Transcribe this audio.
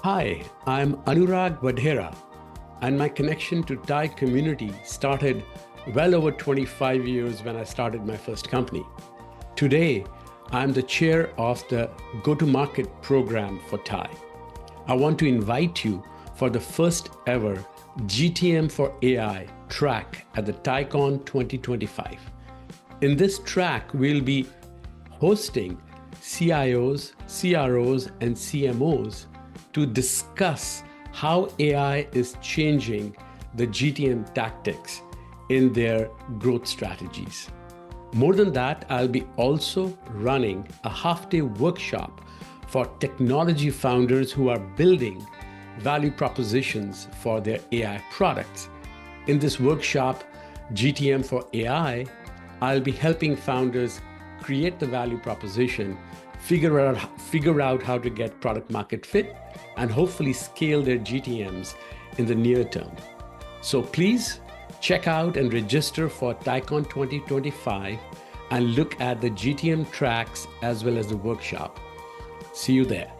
Hi, I'm Anurag Wadehra, and my connection to Thai community started well over 25 years when I started my first company. Today, I'm the chair of the go-to-market program for Thai. I want to invite you for the first ever GTM for AI track at the TiEcon 2025. In this track, we'll be hosting CIOs, CROs, and CMOs to discuss how AI is changing the GTM tactics in their growth strategies. More than that, I'll be also running a half-day workshop for technology founders who are building value propositions for their AI products. In this workshop, GTM for AI, I'll be helping founders create the value proposition, figure out how to get product market fit, and hopefully scale their GTMs in the near term. So please check out and register for TiEcon 2025 and look at the GTM tracks as well as the workshop. See you there.